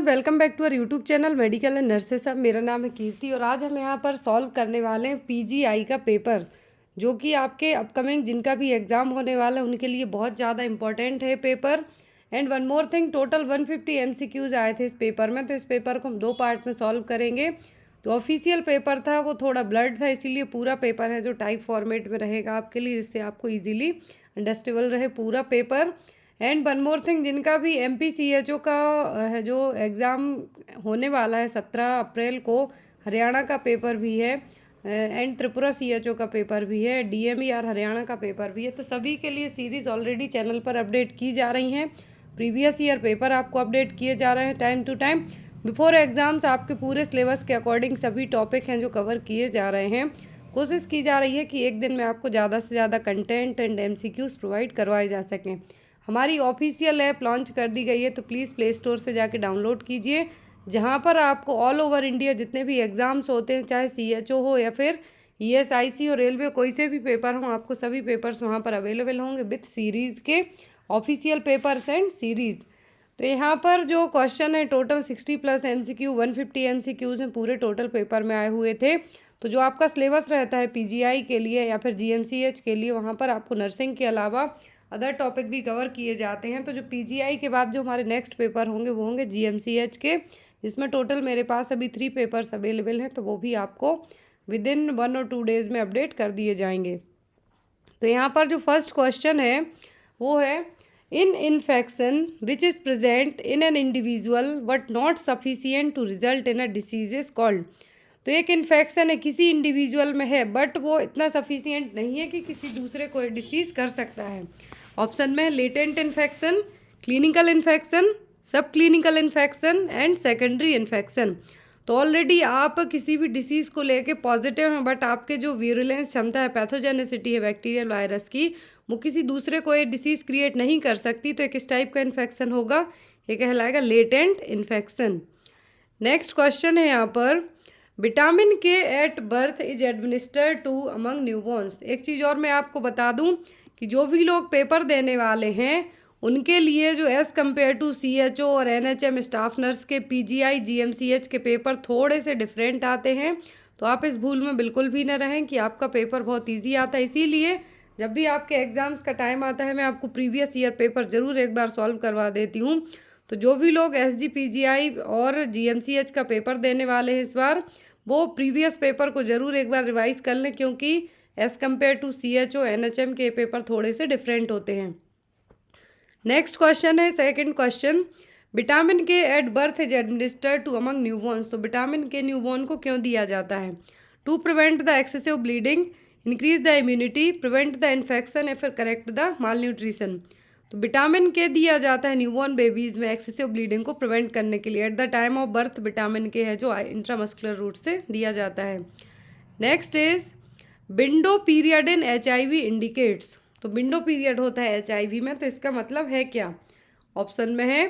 Welcome back to our YouTube channel medical and nurses. अब मेरा नाम है कीर्ति और आज हम यहाँ पर सॉल्व करने वाले हैं पीजीआई का पेपर, जो कि आपके अपकमिंग जिनका भी एग्ज़ाम होने वाला है उनके लिए बहुत ज़्यादा इंपॉर्टेंट है paper. And one more thing, total 150 MCQs आए थे इस पेपर में, तो इस पेपर को हम 2 पार्ट में सॉल्व करेंगे। तो ऑफिशियल पेपर था वो थोड़ा ब्लर्ड था, इसीलिए पूरा पेपर है जो टाइप फॉर्मेट में रहेगा आपके लिए, जिससे आपको ईजिली अंडरस्टेबल रहे पूरा paper. And one more thing, जिनका भी MPCHO का है जो एग्ज़ाम होने वाला है 17 अप्रैल को, हरियाणा का पेपर भी है एंड त्रिपुरा CHO का पेपर भी है, DMER हरियाणा का पेपर भी है। तो सभी के लिए सीरीज़ ऑलरेडी चैनल पर अपडेट की जा रही हैं। प्रीवियस ईयर पेपर आपको अपडेट किए जा रहे हैं time to time. Before exams आपके पूरे सिलेबस के अकॉर्डिंग सभी टॉपिक हैं जो कवर किए जा रहे हैं। कोशिश की जा रही है कि एक दिन में आपको ज़्यादा से ज़्यादा कंटेंट एंड MCQs प्रोवाइड करवाए जा सकें। हमारी ऑफिशियल ऐप लॉन्च कर दी गई है, तो प्लीज़ प्ले स्टोर से जाके डाउनलोड कीजिए, जहां पर आपको ऑल ओवर इंडिया जितने भी एग्ज़ाम्स होते हैं, चाहे CHO हो या फिर ESIC हो, रेलवे, कोई से भी पेपर हो, आपको सभी पेपर्स वहां पर अवेलेबल होंगे विथ सीरीज़ के ऑफिशियल पेपर्स एंड सीरीज़। तो यहाँ पर जो क्वेश्चन है टोटल 60+ MCQ, 150 MCQs हैं पूरे टोटल पेपर में आए हुए थे। तो जो आपका सिलेबस रहता है PGI के लिए या फिर GMCH के लिए, वहाँ पर आपको नर्सिंग के अलावा अदर टॉपिक भी कवर किए जाते हैं। तो जो PGI के बाद जो हमारे नेक्स्ट पेपर होंगे वो होंगे GMCH के, जिसमें टोटल मेरे पास अभी 3 पेपर्स अवेलेबल हैं, तो वो भी आपको विद इन 1 और 2 डेज़ में अपडेट कर दिए जाएंगे। तो यहाँ पर जो फर्स्ट क्वेश्चन है वो है, in infection which is present in an individual but not sufficient to result in a disease is called. तो एक इन्फेक्शन है, किसी इंडिविजुअल में है बट वो इतना सफिशियंट नहीं है कि किसी दूसरे को डिसीज़ कर सकता है। ऑप्शन में है लेटेंट इन्फेक्शन, क्लिनिकल इन्फेक्शन, सब clinical infection and secondary infection. तो ऑलरेडी आप किसी भी डिसीज़ को लेके पॉजिटिव हैं, बट आपके जो वीरुलेंस क्षमता है, पैथोजेनेसिटी है बैक्टीरियल वायरस की, वो किसी दूसरे को ये डिसीज़ क्रिएट नहीं कर सकती। तो एक इस टाइप का इन्फेक्शन होगा, ये कहलाएगा लेटेंट इन्फेक्शन। नेक्स्ट क्वेश्चन है यहाँ पर, vitamin K at birth is administered to among newborns. एक चीज़ और मैं आपको बता दूं कि जो भी लोग पेपर देने वाले हैं उनके लिए जो एज़ कम्पेयर टू CHO और NHM स्टाफ नर्स के PGI GMCH के पेपर थोड़े से डिफरेंट आते हैं। तो आप इस भूल में बिल्कुल भी ना रहें कि आपका पेपर बहुत ईजी आता है। इसीलिए जब भी आपके एग्ज़ाम्स का टाइम आता है, मैं आपको प्रीवियस ईयर पेपर ज़रूर एक बार सॉल्व करवा देती हूँ। तो जो भी लोग SG PGI और GMCH का पेपर देने वाले हैं इस बार, वो प्रीवियस पेपर को ज़रूर एक बार रिवाइज़ कर लें, क्योंकि as compare to CHO NHM के पेपर थोड़े से डिफरेंट होते हैं। नेक्स्ट क्वेश्चन है second question, vitamin K at birth is administered to among newborns. तो विटामिन के न्यूबॉर्न को क्यों दिया जाता है? To prevent the excessive bleeding, increase the immunity, prevent the infection या फिर करेक्ट द माल न्यूट्रिशन। तो विटामिन के दिया जाता है न्यूबॉर्न बेबीज़ में एक्सेसिव ब्लीडिंग को प्रिवेंट करने के लिए। At the time of birth vitamin के है जो इंट्रामस्कुलर रूट से दिया जाता है। Next is window period in HIV indicates. तो विंडो पीरियड होता है HIV में, तो इसका मतलब है क्या? ऑप्शन में है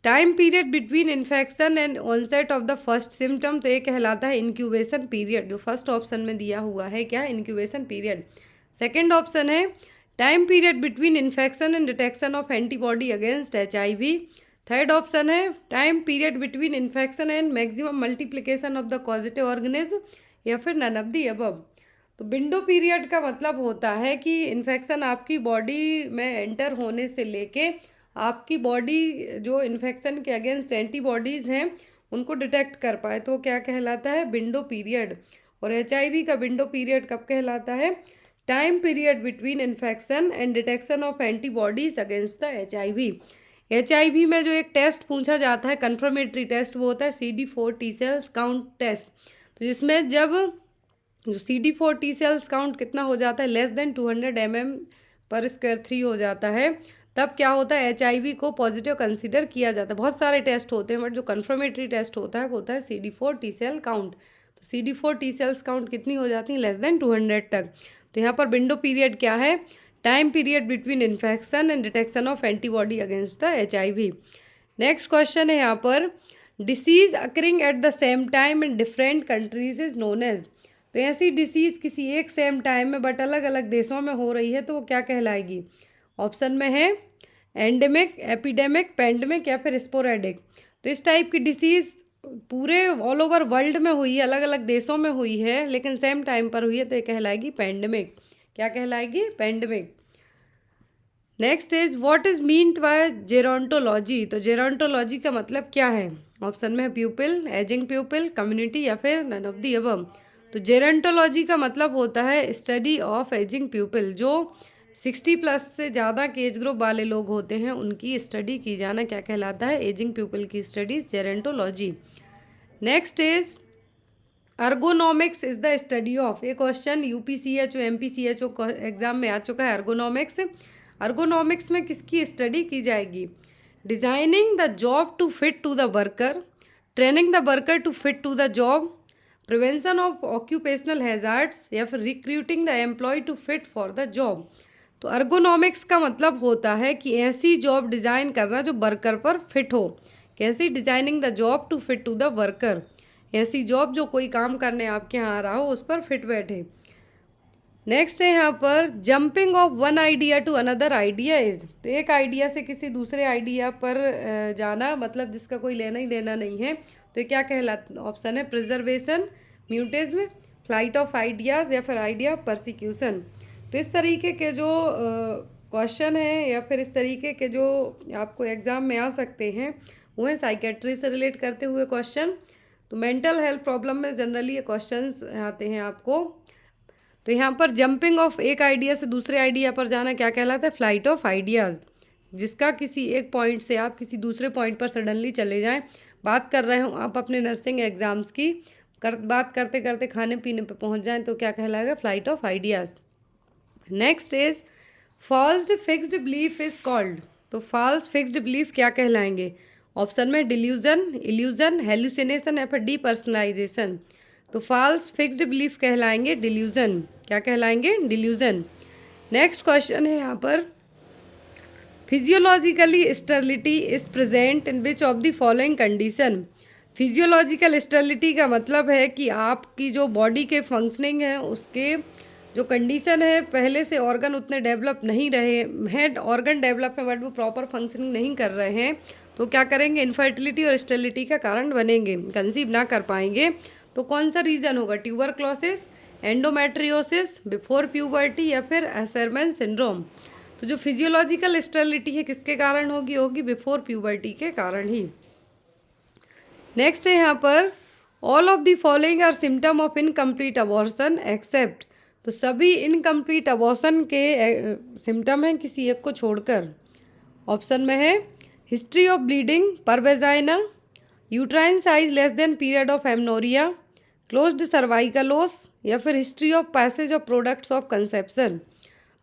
time period between infection and onset of the first symptom. तो ये कहलाता है इंक्यूबेशन पीरियड, जो फर्स्ट ऑप्शन में दिया हुआ है क्या, इंक्यूबेशन पीरियड। सेकेंड ऑप्शन है time period between infection and detection of antibody against HIV। Third option है time period between infection and maximum multiplication of the positive organism, या फिर नन ऑफ द अबव। तो window period का मतलब होता है कि इन्फेक्शन आपकी बॉडी में एंटर होने से लेके आपकी बॉडी जो इन्फेक्शन के अगेंस्ट एंटीबॉडीज़ हैं उनको डिटेक्ट कर पाए, तो क्या कहलाता है, विंडो पीरियड। और HIV का विंडो पीरियड कब कहलाता है? Time period between infection and detection of antibodies against the HIV में जो एक टेस्ट पूछा जाता है, कन्फर्मेटरी टेस्ट, वो होता है CD4 T sales count test. तो जिसमें जब जो CD4 T सेल्स काउंट कितना हो जाता है, लेस देन 200 mm/²3 हो जाता है, तब क्या होता है, HIV को पॉजिटिव कंसीडर किया जाता है। बहुत सारे टेस्ट होते हैं, बट जो कन्फर्मेटरी टेस्ट होता है वो होता है CD4 T सेल काउंट। तो CD4 T सेल्स काउंट कितनी हो जाती है, लेस देन 200 तक। तो यहाँ पर विंडो पीरियड क्या है, time period between infection and detection of antibody against the HIV। Next question है यहाँ पर, disease occurring at the same time in different countries is known as. तो ऐसी डिसीज़ किसी एक सेम टाइम में बट अलग अलग देशों में हो रही है, तो वो क्या कहलाएगी? ऑप्शन में है एंडेमिक, एपिडेमिक, पेंडेमिक या फिर स्पोरेडिक। तो इस टाइप की डिसीज़ पूरे ऑल ओवर वर्ल्ड में हुई है, अलग अलग देशों में हुई है, लेकिन सेम टाइम पर हुई है, तो ये कहलाएगी पेंडेमिक। क्या कहलाएगी? Pandemic. Next is what is meant by gerontology. तो जेरोंटोलॉजी का मतलब क्या है? ऑप्शन में है प्यूपिल, एजिंग प्यूपिल, कम्युनिटी या फिर नन ऑफ दी अबव। तो जेरोंटोलॉजी का मतलब होता है स्टडी ऑफ एजिंग प्यूपिल। जो 60+ से ज़्यादा के एज ग्रुप वाले लोग होते हैं उनकी स्टडी की जाना क्या कहलाता है? एजिंग प्यूपिल की studies gerontology. Next is ergonomics is the study of. ये क्वेश्चन यूपीसीएचओ एमपीसीएचओ एग्जाम में आ चुका है। अर्गोनॉमिक्स, अर्गोनॉमिक्स में किसकी स्टडी की जाएगी? Designing the job to fit to the worker, training the worker to fit to the job, prevention of occupational hazards या फिर recruiting the employ to fit for the job. तो ergonomics का मतलब होता है कि ऐसी जॉब डिज़ाइन करना जो वर्कर पर फिट हो। कैसी? Designing the job to fit to the worker, ऐसी जॉब जो कोई काम करने आपके यहाँ आ रहा हो उस पर फिट बैठे। नेक्स्ट है यहाँ पर jumping of one idea to another idea is. तो एक आइडिया से किसी दूसरे आइडिया पर जाना, मतलब जिसका कोई लेना ही देना नहीं है, तो ये क्या कहलाता? ऑप्शन है preservation, mutism, flight of ideas या फिर आइडिया परसिक्यूशन। तो इस तरीके के जो क्वेश्चन हैं या फिर इस तरीके के जो आपको एग्ज़ाम में आ सकते हैं वो हैं साइकेट्री से रिलेट करते हुए क्वेश्चन। तो मेंटल हेल्थ प्रॉब्लम में जनरली ये क्वेश्चंस आते हैं आपको। तो यहाँ पर जंपिंग ऑफ एक आइडिया से दूसरे आइडिया पर जाना क्या कहलाता है? Flight of ideas. जिसका किसी एक पॉइंट से आप किसी दूसरे पॉइंट पर सडनली चले जाएं। बात कर रहे हो आप अपने नर्सिंग एग्ज़ाम्स की, बात करते करते खाने पीने पर पहुँच जाएं तो क्या कहलाएगा? Flight of ideas. Next is false fixed belief is called. तो फॉल्स फिक्स्ड बिलीफ क्या कहलाएंगे? ऑप्शन में डिल्यूजन, इल्यूजन, हेलुसिनेशन या फिर डीपर्सनलाइजेशन। तो फॉल्स फिक्स्ड बिलीफ कहलाएंगे डिल्यूजन। क्या कहलाएंगे? डिल्यूजन। नेक्स्ट क्वेश्चन है यहाँ पर physiologically sterility is present in which of the following condition. Physiological sterility का मतलब है कि आपकी जो बॉडी के फंक्शनिंग है उसके जो कंडीशन है, पहले से ऑर्गन उतने डेवलप नहीं रहे हैं, ऑर्गन डेवलप है बट वो प्रॉपर फंक्शनिंग नहीं कर रहे हैं, तो क्या करेंगे? इनफर्टिलिटी और स्टेरिलिटी का कारण बनेंगे, कंसीव ना कर पाएंगे। तो कौन सा रीज़न होगा? ट्यूबरक्लोसिस, एंडोमेट्रियोसिस, बिफोर प्यूबर्टी या फिर एसरमैन सिंड्रोम। तो जो फिजियोलॉजिकल स्टेरिलिटी है किसके कारण होगी? होगी बिफोर प्यूबर्टी के कारण ही। नेक्स्ट है यहाँ पर all of the following are symptom of incomplete abortion except. तो सभी इनकम्प्लीट अबॉर्शन के सिम्टम हैं किसी एक को छोड़कर। ऑप्शन में है हिस्ट्री ऑफ ब्लीडिंग पर vagina, uterine size less than period of amenorrhoea, closed cervical ओस या फिर history of passage of products of conception.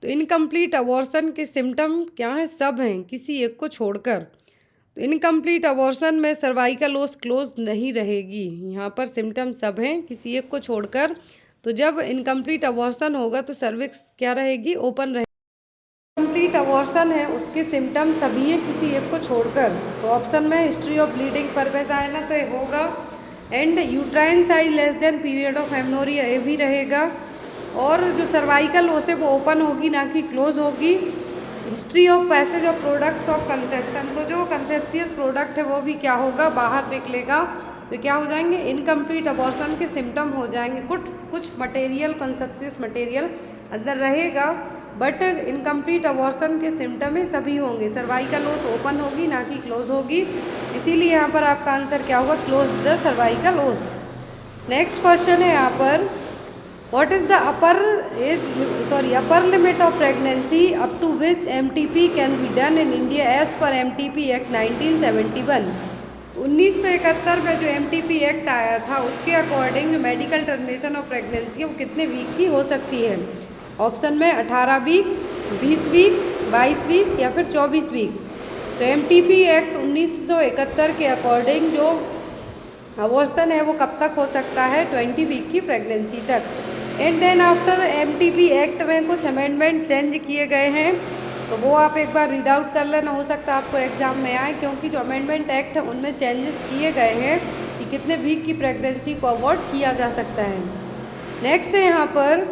तो इनकम्प्लीट अबॉर्शन के सिम्टम क्या हैं? सब हैं किसी एक को छोड़कर। तो इनकम्प्लीट अबॉर्शन में सर्वाइकल ओस क्लोज नहीं रहेगी, यहाँ पर सिम्टम सब हैं किसी एक को छोड़कर। तो जब इनकम्प्लीट अबॉर्शन होगा तो सर्विक्स क्या रहेगी? ओपन रहेगी। कंप्लीट अबॉर्शन है उसके सिम्टम सभी हैं किसी एक को छोड़कर। तो ऑप्शन में हिस्ट्री ऑफ ब्लीडिंग पर वेजाइना तो ये होगा, and uterine size less than period of amenorrhoea ये भी रहेगा, और जो सर्वाइकल ओस है वो ओपन होगी ना कि क्लोज होगी। History of passage of products of conception, तो जो कंसेप्शियस प्रोडक्ट है वो भी क्या होगा? बाहर निकलेगा। तो क्या हो जाएंगे? इनकम्प्लीट अबॉर्शन के सिम्टम हो जाएंगे। कुछ मटेरियल, कंसेप्शियस मटेरियल अंदर रहेगा बट इनकम्प्लीट अबॉर्शन के सिम्टम में सभी होंगे। सर्वाइकल ओस ओपन होगी ना कि क्लोज होगी, इसीलिए यहाँ पर आपका आंसर क्या होगा? Close the cervical os. Next question है यहाँ पर what is the upper limit of pregnancy up to which MTP can be done in India as per MTP act 1971। 1971 में जो MTP एक्ट आया था उसके अकॉर्डिंग जो मेडिकल टर्मिनेशन ऑफ प्रेगनेंसी है वो कितने वीक की हो सकती है? ऑप्शन में 18 वीक, 20 वीक, 22 वीक या फिर 24 वीक। तो MTP एक्ट 1971 के अकॉर्डिंग जो अबॉर्शन है वो कब तक हो सकता है? 20 वीक की प्रेगनेंसी तक। And then after MTP act में कुछ अमेंडमेंट चेंज किए गए हैं, तो वो आप एक बार रीड आउट कर लेना, हो सकता है आपको एग्जाम में आए, क्योंकि जो अमेंडमेंट एक्ट है उनमें चेंजेस किए गए हैं कि कितने वीक की प्रेगनेंसी को अवॉर्ड किया जा सकता है। नेक्स्ट है यहाँ पर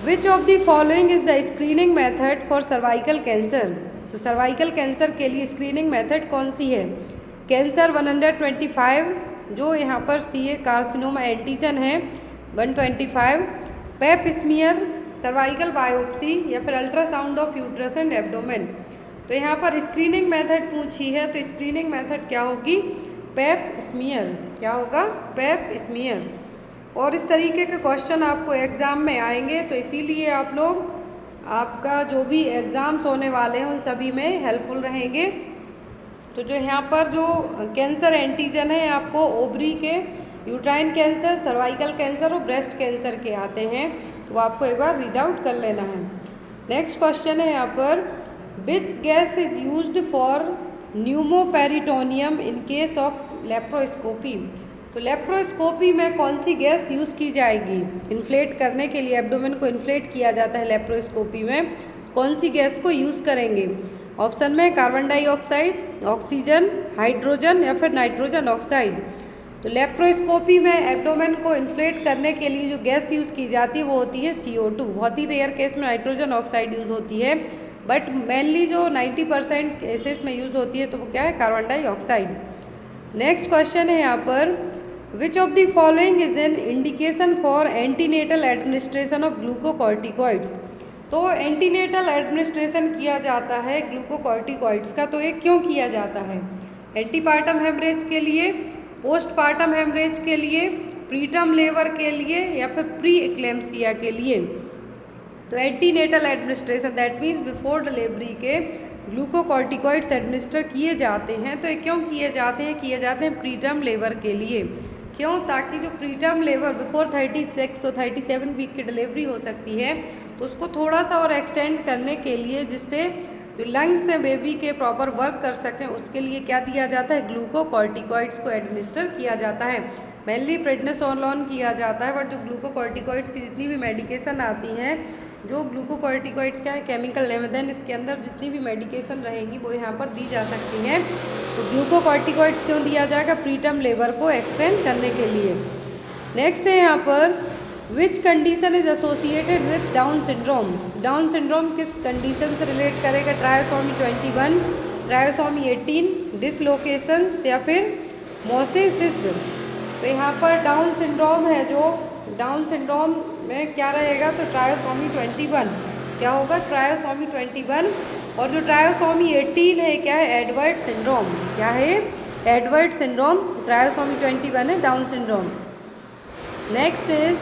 which of the following is the screening method for cervical cancer. तो सर्वाइकल कैंसर के लिए स्क्रीनिंग मेथड कौन सी है? कैंसर 125, जो यहाँ पर CA कार्सिनोमा एंटीजन है 125, पेप स्मीयर, सर्वाइकल बायोप्सी या फिर ultrasound of uterus and abdomen. तो यहाँ पर स्क्रीनिंग मेथड पूछी है, तो स्क्रीनिंग मेथड क्या होगी? पेप स्मीयर। क्या होगा? पेप स्मीयर। और इस तरीके के क्वेश्चन आपको एग्ज़ाम में आएंगे, तो इसीलिए आप लोग आपका जो भी एग्ज़ाम्स होने वाले हैं उन सभी में हेल्पफुल रहेंगे। तो जो यहाँ पर जो कैंसर एंटीजन है आपको ओवरी के, यूट्राइन कैंसर, सर्वाइकल कैंसर और ब्रेस्ट कैंसर के आते हैं, तो आपको एक बार रीड आउट कर लेना है। नेक्स्ट क्वेश्चन है यहाँ पर, which gas is used for pneumoperitoneum in case of laparoscopy. तो लेप्रोस्कोपी में कौन सी गैस यूज़ की जाएगी? इन्फ्लेट करने के लिए एब्डोमेन को इन्फ्लेट किया जाता है लेप्रोस्कोपी में, कौन सी गैस को यूज़ करेंगे? ऑप्शन में कार्बन डाइऑक्साइड, ऑक्सीजन, हाइड्रोजन या फिर नाइट्रोजन ऑक्साइड। तो लेप्रोस्कोपी में एब्डोमेन को इन्फ्लेट करने के लिए जो गैस यूज़ की जाती है वो होती है CO2। बहुत ही रेयर केस में नाइट्रोजन ऑक्साइड यूज़ होती है, बट मेनली जो 90% केसेस में यूज़ होती है तो वो क्या है? Carbon dioxide. नेक्स्ट क्वेश्चन है यहाँ पर, which of the following is an indication for antenatal administration of glucocorticoids. तो एंटीनेटल एडमिनिस्ट्रेशन किया जाता है ग्लूकोकॉर्टिकॉइड्स का, तो ये क्यों किया जाता है? एंटीपार्टम हेमरेज के लिए, पोस्टपार्टम हेमरेज के लिए, प्रीटर्म लेबर के लिए या फिर प्री एक्लेम्सिया के लिए। तो antenatal administration that means before delivery के ग्लूकोकॉर्टिकॉइड्स एडमिनिस्टर किए जाते हैं। तो ये क्यों किए जाते हैं? किए जाते हैं प्रीटर्म लेबर के लिए। क्यों? ताकि जो प्रीटर्म लेबर बिफोर 36 और 37 वीक की डिलीवरी हो सकती है, तो उसको थोड़ा सा और एक्सटेंड करने के लिए, जिससे जो लंग्स हैं बेबी के प्रॉपर वर्क कर सकें, उसके लिए क्या दिया जाता है? ग्लूकोकॉर्टिकॉइड्स को एडमिनिस्टर किया जाता है। मेनली प्रेडनिसोलोन किया जाता है, बट जो ग्लूकोकॉर्टिकॉइड्स की जितनी भी मेडिकेशन आती हैं, जो ग्लूकोकॉर्टिकॉइड्स क्या है? केमिकल नेम है, देन इसके अंदर जितनी भी मेडिकेशन रहेंगी वो यहाँ पर दी जा सकती हैं। तो ग्लूकोकॉर्टिकॉइड्स क्यों दिया जाएगा? प्रीटर्म लेबर को एक्सटेंड करने के लिए। नेक्स्ट है यहाँ पर, which condition is associated with down syndrome. Down syndrome किस कंडीशन से रिलेट करेगा? ट्रायोसोमी 21, ट्रायोसोमी 18, डिसलोकेशन या फिर मोसेसिस। तो यहाँ पर डाउन सिंड्रोम है, जो डाउन सिंड्रोम में क्या रहेगा? तो ट्रायोसोमी 21 क्या होगा? ट्रायोसोमी 21। और जो ट्रायोसोमी 18 है क्या है? Edward syndrome. क्या है? Edward syndrome. ट्रायोसोमी 21 है Down syndrome. Next is,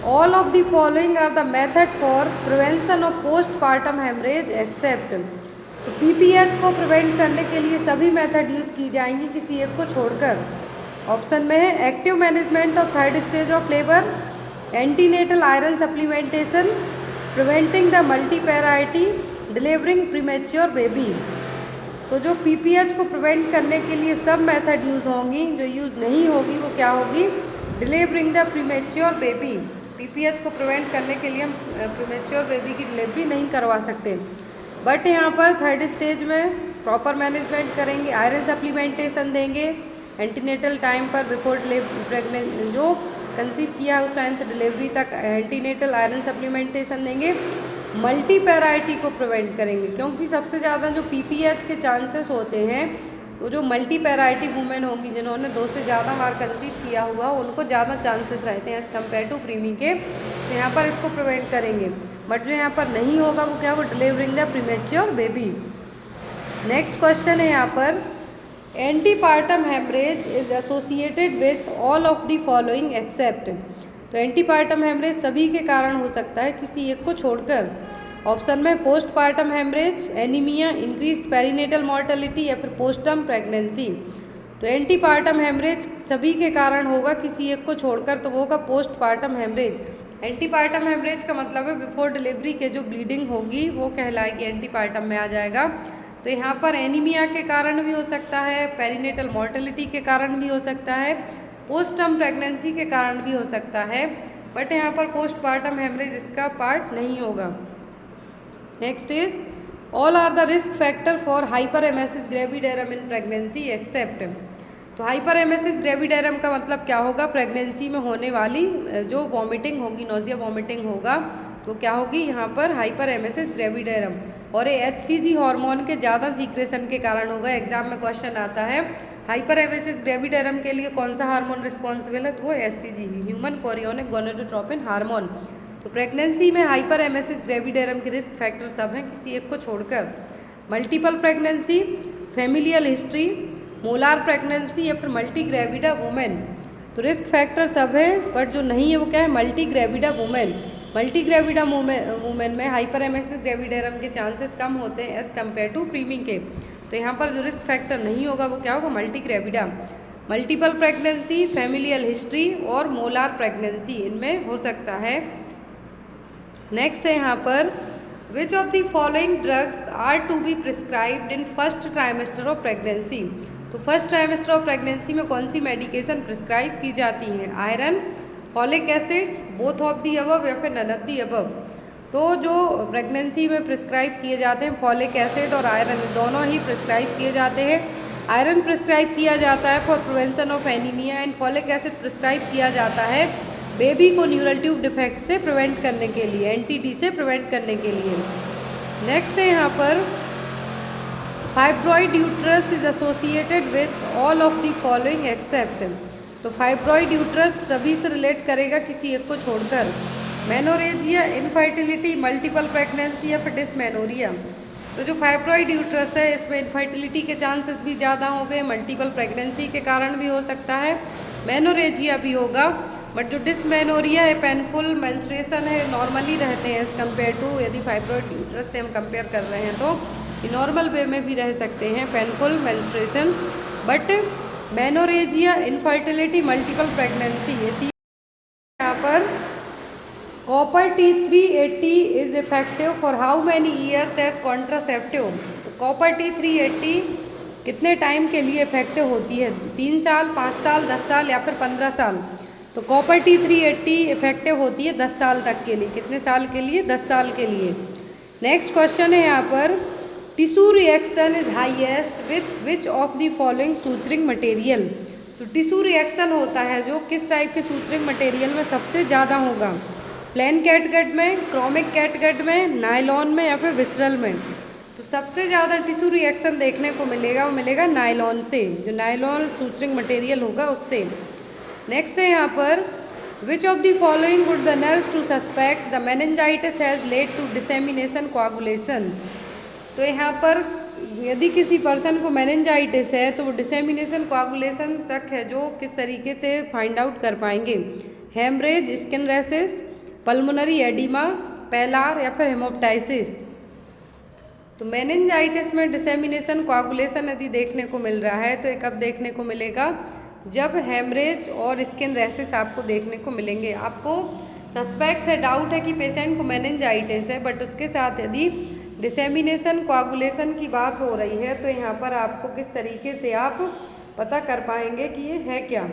all of the following are the method for prevention of postpartum haemorrhage except. तो PPH को प्रिवेंट करने के लिए सभी मेथड यूज़ की जाएंगी, किसी एक को छोड़कर। ऑप्शन में है active management of 3rd stage of labour, antenatal iron supplementation, preventing the multiparity, delivering premature baby. तो जो PPH को प्रिवेंट करने के लिए सब मेथड यूज़ होंगी, जो यूज़ नहीं होगी वो क्या होगी? Delivering the premature baby. PPH को प्रिवेंट करने के लिए हम प्रीमेच्योर बेबी की डिलीवरी नहीं करवा सकते, बट यहाँ पर 3rd स्टेज में प्रॉपर मैनेजमेंट करेंगे, आयरन सप्लीमेंटेशन देंगे, एंटीनेटल टाइम पर बिफोर प्रेगनेंट जो कंसीव किया उस टाइम से डिलीवरी तक एंटीनेटल आयरन सप्लीमेंटेशन देंगे, मल्टीपैराइटी को प्रिवेंट करेंगे, क्योंकि सबसे ज़्यादा जो PPH के चांसेस होते हैं वो जो मल्टीपैराइटी वुमेन होंगी जिन्होंने 2 से ज़्यादा बार कंसीव किया हुआ, उनको ज़्यादा चांसेस रहते हैं एज़ कम्पेयर टू प्रीमी के। तो यहाँ पर इसको प्रिवेंट करेंगे, बट जो यहाँ पर नहीं होगा वो क्या? वो delivering the premature baby. Next question है यहाँ पर, antepartum haemorrhage is associated with all of the following except. तो एंटीपार्टम हेमरेज सभी के कारण हो सकता है, किसी एक को छोड़कर। ऑप्शन में postpartum haemorrhage, anaemia, increased perinatal mortality या फिर पोस्टम प्रेगनेंसी। तो एंटीपार्टम हेमरेज सभी के कारण होगा, किसी एक को छोड़कर, तो वो होगा पोस्टपार्टम हेमरेज। एंटीपार्टम हेमरेज का मतलब है बिफोर डिलीवरी के जो ब्लीडिंग होगी वो कहलाएगी, एंटीपार्टम में आ जाएगा। तो यहाँ पर एनीमिया के कारण भी हो सकता है, पेरीनेटल मॉर्टेलिटी के कारण भी हो सकता है, पोस्टम प्रेगनेंसी के कारण भी हो सकता है, बट यहाँ पर पोस्टपार्टम हेमरेज इसका पार्ट नहीं होगा। Next is, all are the risk factor for hyperemesis gravidarum in pregnancy except. तो हाइपरेमेसिस ग्रेविडेरम का मतलब क्या होगा? प्रेगनेंसी में होने वाली जो वॉमिटिंग होगी, नोजिया वॉमिटिंग होगा, तो क्या होगी यहाँ पर? हाइपरेमेसिस ग्रेविडेरम। और ये HCG हार्मोन के ज़्यादा सीक्रेशन के कारण होगा। एग्जाम में क्वेश्चन आता है हाइपरेमेसिस ग्रेविडेरम के लिए कौन सा हार्मोन रिस्पॉन्सिबल है, तो वो HCG, human chorionic gonadotropin hormone. तो प्रेगनेंसी में हाइपरेमेसिस ग्रेविडेरम के रिस्क फैक्टर सब हैं किसी एक को छोड़कर। Multiple pregnancy, familial history, molar pregnancy या फिर मल्टी ग्रेविडा वुमेन। तो रिस्क फैक्टर सब है, बट जो नहीं है वो क्या है, multi gravida women. Multi gravida women में हाइपरेमेसिस ग्रेविडेरम के चांसेस कम होते हैं एज़ कम्पेयर टू प्रीमी के। तो यहाँ पर जो रिस्क फैक्टर नहीं होगा वो क्या होगा, multi gravida. Multiple pregnancy, familial history और मोलार प्रेगनेंसी इनमें हो सकता है। नेक्स्ट है यहाँ पर, which of the following drugs are to be prescribed in first trimester of pregnancy. तो फर्स्ट ट्राइमेस्टर ऑफ प्रेगनेंसी में कौन सी मेडिकेशन प्रिस्क्राइब की जाती हैं, iron, folic acid, both of the above या फिर नन ऑफ दी अबव। तो जो प्रेगनेंसी में प्रिस्क्राइब किए जाते हैं फॉलिक एसिड और आयरन दोनों ही प्रिस्क्राइब किए जाते हैं। आयरन प्रिस्क्राइब किया जाता है for prevention of anaemia and folic acid prescribe किया जाता है बेबी को न्यूरल ट्यूब डिफेक्ट से प्रिवेंट करने के लिए, एनटीडी से प्रिवेंट करने के लिए। नेक्स्ट है यहाँ पर, fibroid uterus is associated with all of the following except. तो फाइब्रॉइड यूट्रस सभी से रिलेट करेगा किसी एक को छोड़कर। मेनोरेजिया, इनफर्टिलिटी, मल्टीपल प्रेगनेंसी या फिर डिसमेनोरिया। तो जो फाइब्रॉइड यूट्रस है इसमें इनफर्टिलिटी के चांसेस भी ज़्यादा हो गए, मल्टीपल प्रेगनेंसी के कारण भी हो सकता है, मेनोरेजिया भी होगा। बट जो डिसमेनोरिया है, पेनफुल मेंस्ट्रुएशन है, नॉर्मली रहते हैं एज़ कम्पेयर टू, यदि फाइब्रॉइड यूट्रस से हम कंपेयर कर रहे हैं तो नॉर्मल वे में भी रह सकते हैं painful menstruation. But menorrhagia, infertility, multiple pregnancy ये तीन। यहाँ पर copper T380 is effective for how many years as contraceptive. तो कॉपर T380 कितने टाइम के लिए इफेक्टिव होती है, 3 साल, 5 साल, 10 साल या फिर 15 साल। तो कॉपर T380 इफेक्टिव होती है 10 साल तक के लिए। कितने साल के लिए, 10 साल के लिए। नेक्स्ट क्वेश्चन है यहाँ पर, tissue reaction is highest with which of the following suturing material. तो टिश्यू रिएक्शन होता है जो किस टाइप के सूचरिंग मटेरियल में सबसे ज़्यादा होगा, प्लेन कैटगट में, क्रोमिक कैटगट में, नायलॉन में या फिर विसरल में। तो सबसे ज़्यादा टिश्यू रिएक्शन देखने को मिलेगा वो मिलेगा नायलॉन से, जो नायलॉन सूचरिंग मटेरियल होगा उससे। नेक्स्ट है यहाँ पर, which of the following would the nurse to suspect the meningitis has led to dissemination coagulation. तो यहाँ पर यदि किसी पर्सन को मेनिंजाइटिस है तो वो डिसेमिनेशन कोआगुलेशन तक है जो किस तरीके से फाइंड आउट कर पाएंगे, haemorrhage, skin rashes, pulmonary oedema, pallor या फिर हेमोप्टाइसिस। तो मेनिंजाइटिस में डिसेमिनेशन कोआगुलेशन यदि देखने को मिल रहा है तो ये कब देखने को मिलेगा, जब हेमरेज और स्किन रैशेस आपको देखने को मिलेंगे। आपको सस्पेक्ट है, डाउट है कि पेशेंट को मेनिंजाइटिस है, बट उसके साथ यदि डिसेमिनेशन कोआगुलेशन की बात हो रही है तो यहाँ पर आपको किस तरीके से आप पता कर पाएंगे कि ये है क्या।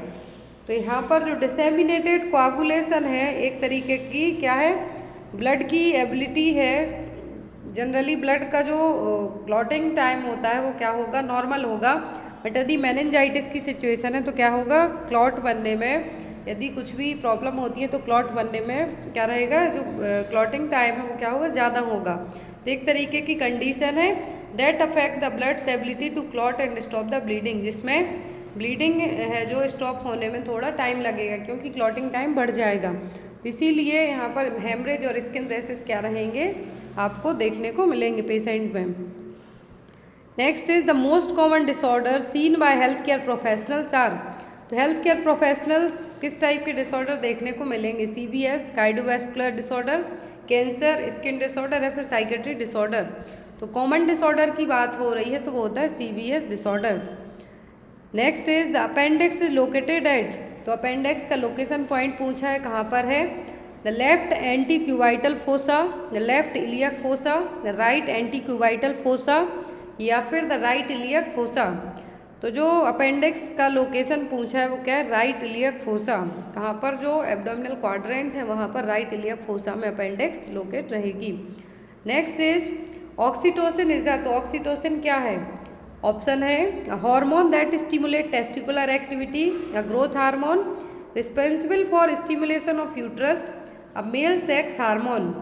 तो यहाँ पर जो डिसेमिनेटेड कोआगुलेशन है एक तरीके की क्या है, ब्लड की एबिलिटी है। जनरली ब्लड का जो क्लॉटिंग टाइम होता है वो क्या होगा, नॉर्मल होगा। बट यदि मेनिंजाइटिस की सिचुएशन है तो क्या होगा, क्लॉट बनने में यदि कुछ भी प्रॉब्लम होती है तो क्लॉट बनने में क्या रहेगा, जो क्लॉटिंग टाइम है वो क्या होगा, ज़्यादा होगा। तो एक तरीके की कंडीशन है that affect the blood's ability to clot and stop the bleeding, जिसमें ब्लीडिंग है जो स्टॉप होने में थोड़ा टाइम लगेगा क्योंकि क्लॉटिंग टाइम बढ़ जाएगा। इसीलिए यहाँ पर हेमरेज और स्किन रैशेस क्या रहेंगे, आपको देखने को मिलेंगे पेशेंट में। Next is the most common disorder seen by health care professionals are. तो हेल्थ केयर प्रोफेशनल्स किस टाइप के डिसऑर्डर देखने को मिलेंगे, CVS, cardiovascular disorder, cancer, skin disorder या फिर साइकेट्री डिसऑर्डर। तो कॉमन डिसऑर्डर की बात हो रही है तो वो होता है CVS disorder. Next is the appendix is located at. तो अपेंडिक्स का लोकेशन पॉइंट पूछा है, कहाँ पर है, the left antecubital fossa, the left iliac fossa, the right antecubital fossa या फिर द राइट इलियक फोसा। तो जो अपेंडिक्स का लोकेशन पूछा है वो क्या है, राइट इलियक फोसा। कहाँ पर, जो एब्डोमिनल क्वाड्रेंट है वहाँ पर राइट इलियक फोसा में अपेंडिक्स लोकेट रहेगी। नेक्स्ट इज ऑक्सीटोसिन इज तो ऑक्सीटोसिन क्या है, ऑप्शन है hormone that stimulate testicular activity, या growth hormone, responsible for stimulation of uterus, a male sex hormone.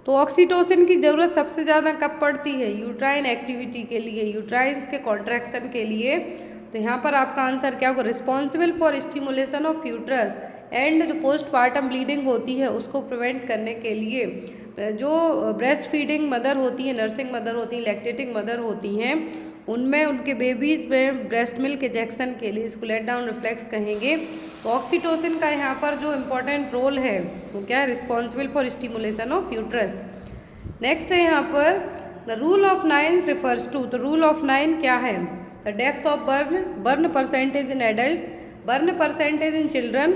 तो ऑक्सीटोसिन की ज़रूरत सबसे ज़्यादा कब पड़ती है, यूट्राइन एक्टिविटी के लिए, यूट्राइन्स के कॉन्ट्रैक्शन के लिए। तो यहाँ पर आपका आंसर क्या होगा, responsible for stimulation of uterus and जो पोस्टपार्टम ब्लीडिंग होती है उसको प्रिवेंट करने के लिए जो ब्रेस्ट फीडिंग मदर होती है, नर्सिंग मदर होती हैं, लैक्टेटिंग मदर होती हैं, उनमें उनके बेबीज़ में ब्रेस्ट मिल्क इंजेक्शन के लिए इसको लेट डाउन रिफ्लेक्स कहेंगे। तो ऑक्सीटोसिन का यहाँ पर जो इम्पोर्टेंट रोल है वो क्या है, responsible for stimulation of uterus. Next है यहाँ पर the rule of 9 refers to, तो रूल ऑफ 9 क्या है, the depth of burn percentage in adult, burn percentage in children,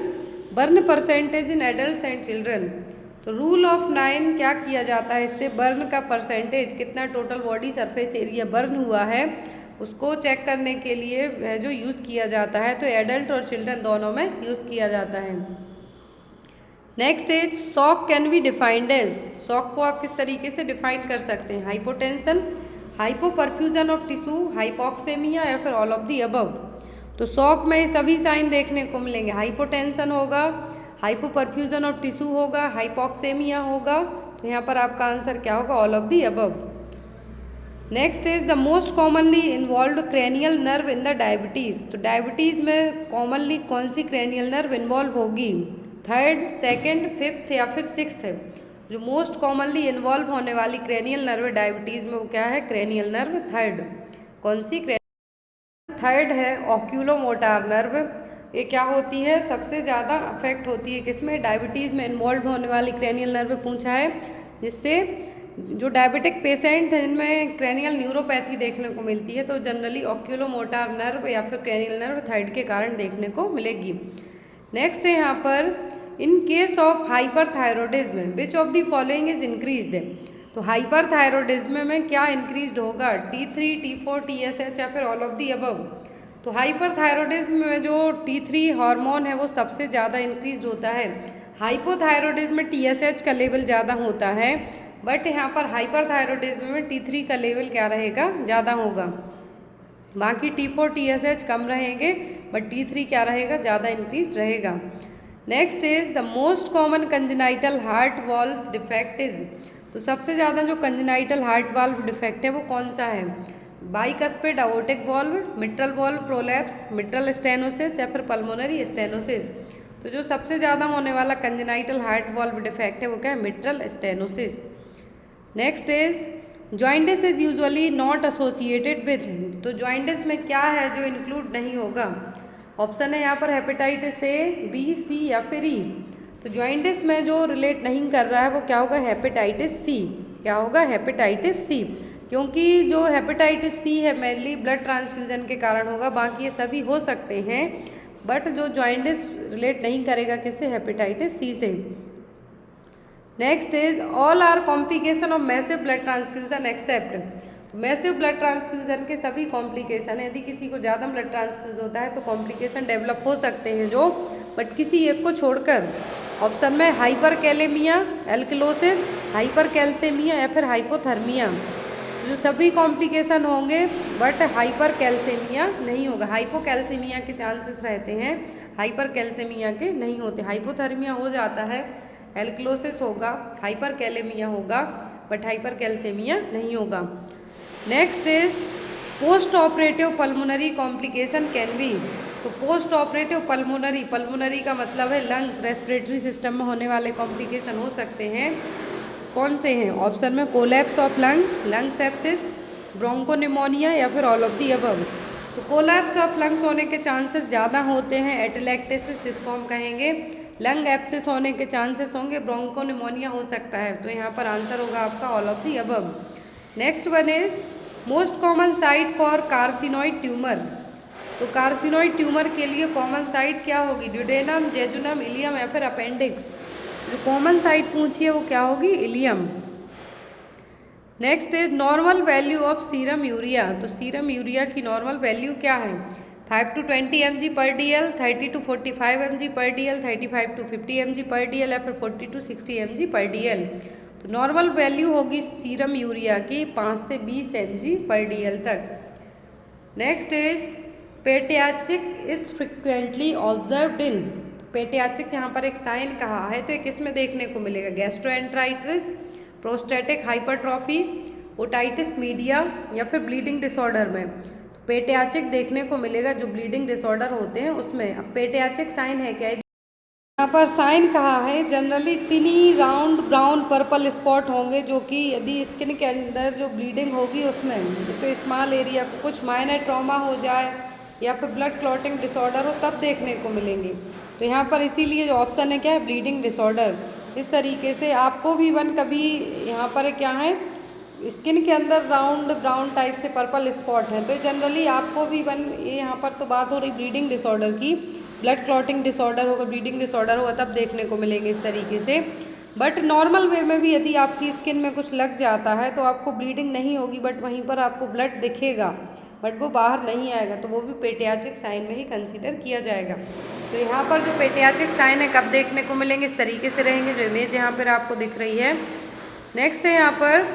burn percentage in adult and children. तो रूल ऑफ 9 क्या किया जाता है, इससे बर्न का परसेंटेज कितना total body surface area burn हुआ है उसको चेक करने के लिए जो यूज़ किया जाता है, तो एडल्ट और चिल्ड्रन दोनों में यूज़ किया जाता है। Next is shock can be defined as, shock को आप किस तरीके से डिफाइन कर सकते हैं, hypotension, hypoperfusion of tissue, hypoxaemia या फिर ऑल ऑफ दी अबव। तो शॉक में सभी साइन देखने को मिलेंगे, हाइपोटेंशन होगा, हाइपोपरफ्यूजन ऑफ टिश्यू होगा, हाइपोक्सेमिया होगा। तो यहाँ पर आपका आंसर क्या होगा, all of the above. Next is the most commonly involved cranial nerve in the diabetes, तो डायबिटीज़ में कॉमनली कौन सी क्रेनियल नर्व इन्वॉल्व होगी, 3rd, 2nd, 5th या फिर 6th है। जो मोस्ट कॉमनली इन्वॉल्व होने वाली क्रेनियल नर्व डायबिटीज़ में वो क्या है, क्रेनियल नर्व 3rd। कौन सी, 3rd है ऑक्यूलोमोटार नर्व। ये क्या होती है, सबसे ज़्यादा अफेक्ट होती है किसमें, डायबिटीज़ में इन्वॉल्व होने वाली क्रेनियल नर्व पूछा है, जिससे जो डायबिटिक पेशेंट हैं जिनमें क्रेनियल न्यूरोपैथी देखने को मिलती है, तो जनरली ऑक्यूलोमोटार नर्व या फिर क्रेनियल नर्व 3rd के कारण देखने को मिलेगी। नेक्स्ट है यहाँ पर in case of hyperthyroidism which of the following is increased, तो हाइपरथायरॉयडिज्म में क्या इंक्रीज्ड होगा, T3, T4, TSH या फिर ऑल ऑफ दी अबव। तो हाइपरथायरॉयडिज्म में जो T3 हार्मोन है वो सबसे ज़्यादा इंक्रीज होता है, हाइपोथायरॉयडिज्म में TSH का लेवल ज़्यादा होता है, बट यहाँ पर हाइपरथायरॉयडिज्म में T3 का लेवल क्या रहेगा, ज़्यादा होगा। बाकी T4, TSH कम रहेंगे, बट T3 क्या रहेगा, ज़्यादा इंक्रीज रहेगा। Next is the most common congenital heart valve defect is, तो सबसे ज़्यादा जो कंजेनाइटल हार्ट वाल्व डिफेक्ट है वो कौन सा है, bicuspid aortic valve, mitral valve prolapse, mitral stenosis या फिर पल्मोनरी स्टेनोसिस। तो जो सबसे ज़्यादा होने वाला कंजेनाइटल हार्ट वाल्व डिफेक्ट है वो क्या है, mitral stenosis. Next is jaundice is usually not associated with, तो जॉइंटिस में क्या है जो इंक्लूड नहीं होगा, ऑप्शन है यहाँ पर हेपेटाइटिस A, B, C या फिर E। तो जॉइंटिस में जो रिलेट नहीं कर रहा है वो क्या होगा, हेपेटाइटिस C, क्या होगा, हेपेटाइटिस C, क्योंकि जो हेपेटाइटिस C है मेनली ब्लड ट्रांसफ्यूजन के कारण होगा, बाकी ये सभी हो सकते हैं, बट जो जॉइंटिस रिलेट नहीं करेगा किससे, हेपेटाइटिस C से। Next is all are complication of massive blood transfusion except, तो मैसिव ब्लड ट्रांसफ्यूजन के सभी कॉम्प्लिकेशन, यदि किसी को ज़्यादा ब्लड ट्रांसफ्यूज होता है तो कॉम्प्लिकेशन डेवलप हो सकते हैं जो, बट किसी एक को छोड़कर, ऑप्शन में हाइपरकैलेमिया, एल्किलोसिस, हाइपरकैल्सेमिया या फिर हाइपोथर्मिया। जो सभी कॉम्प्लिकेशन होंगे बट हाइपरकैल्सेमिया नहीं होगा, हाइपोकैल्सेमिया के चांसेस रहते हैं, हाइपरकैल्सेमिया के नहीं होते। हाइपोथर्मिया हो जाता है, एल्किलोसिस होगा, हाइपरकैलेमिया होगा, बट हाइपरकैल्सेमिया नहीं होगा। Next is post operative pulmonary complication can be, तो पोस्ट ऑपरेटिव पल्मोनरी, पल्मोनरी का मतलब है लंग्स, रेस्पिरेटरी सिस्टम में होने वाले कॉम्प्लिकेशन हो सकते हैं, कौन से हैं, ऑप्शन में collapse of lungs, lung sepsis, bronchopneumonia या फिर ऑल ऑफ दी अबव। तो कोलैप्स ऑफ लंग्स होने के चांसेस ज़्यादा होते हैं, एटेलेक्टेसिस जिसको हम कहेंगे, लंग एप्सिस होने के चांसेस होंगे, ब्रोंकोनिमोनिया हो सकता है। तो यहाँ पर आंसर होगा आपका all of the above. Next one is most common site for carcinoid tumour, तो कार्सिनोइड ट्यूमर के लिए कॉमन साइट क्या होगी, ड्यूडेनम, जेजुनम, इलियम या फिर अपेंडिक्स। जो कॉमन साइट पूछी है वो क्या होगी, ileum. Next is normal value of serum urea, तो सीरम यूरिया की नॉर्मल वैल्यू क्या है, 5 to 20 mg पर DL, 30 to 45 mg पर DL, 35 to 50 mg पर DL या फिर 40 to 60 mg पर DL। तो नॉर्मल वैल्यू होगी सीरम यूरिया की 5 से 20 mg पर DL तक। Next is petechiae is frequently observed in, petechiae यहाँ पर एक साइन कहा है, तो ये किस में देखने को मिलेगा, gastroenteritis, prostatic hypertrophy, otitis media या फिर ब्लीडिंग डिसऑर्डर में। पेडियाट्रिक देखने को मिलेगा जो ब्लीडिंग डिसऑर्डर होते हैं उसमें। अब पेडियाट्रिक साइन है क्या, यहाँ पर साइन कहा है generally टिनी round brown purple spot होंगे, जो कि यदि स्किन के अंदर जो ब्लीडिंग होगी उसमें तो स्मॉल एरिया को कुछ माइनर ट्रॉमा हो जाए या फिर ब्लड क्लॉटिंग डिसऑर्डर हो तब देखने को मिलेंगे। तो यहाँ पर इसीलिए जो ऑप्शन है क्या है, ब्लीडिंग डिसऑर्डर। इस तरीके से आपको भी कभी यहाँ पर क्या है, स्किन के अंदर राउंड ब्राउन टाइप से पर्पल स्पॉट है तो जनरली आपको भी ये यहाँ पर तो बात हो रही ब्लीडिंग डिसऑर्डर की, ब्लड क्लॉटिंग डिसऑर्डर होगा, ब्लीडिंग डिसऑर्डर होगा तब देखने को मिलेंगे इस तरीके से। बट नॉर्मल वे में भी यदि आपकी स्किन में कुछ लग जाता है तो आपको ब्लीडिंग नहीं होगी, बट वहीं पर आपको ब्लड दिखेगा बट वो बाहर नहीं आएगा, तो वो भी पेडियाट्रिक साइन में ही कंसीडर किया जाएगा। तो यहाँ पर जो पेडियाट्रिक साइन है कब देखने को मिलेंगे, इस तरीके से रहेंगे जो इमेज यहाँ पर आपको दिख रही है। नेक्स्ट है यहाँ पर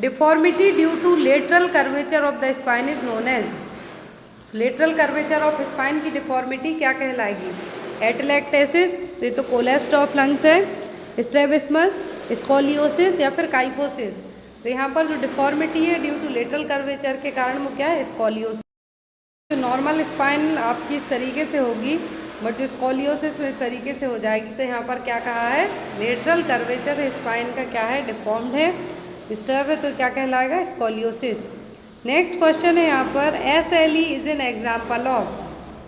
deformity due to lateral curvature of the spine is known as. Lateral curvature of spine की डिफॉर्मिटी क्या कहलाएगी, एटेलेक्टेसिस, तो ये तो कोलैप्स ऑफ लंग्स है, स्ट्रैबिस्मस, स्कोलियोसिस या फिर काइफोसिस। तो यहाँ पर जो डिफॉर्मिटी है ड्यू टू लेटरल कर्वेचर के कारण वो क्या है, स्कोलियोसिस। जो नॉर्मल स्पाइन आपकी इस तरीके से होगी बट जो स्कोलियोसिस में इस तरीके से हो जाएगी, तो यहाँ पर क्या कहा है, लेटरल कर्वेचर स्पाइन का क्या है, डिफॉर्म्ड है, डिस्टर्ब है, तो क्या कहलाएगा, स्कोलियोसिस। नेक्स्ट क्वेश्चन है यहाँ पर SLE is an example of.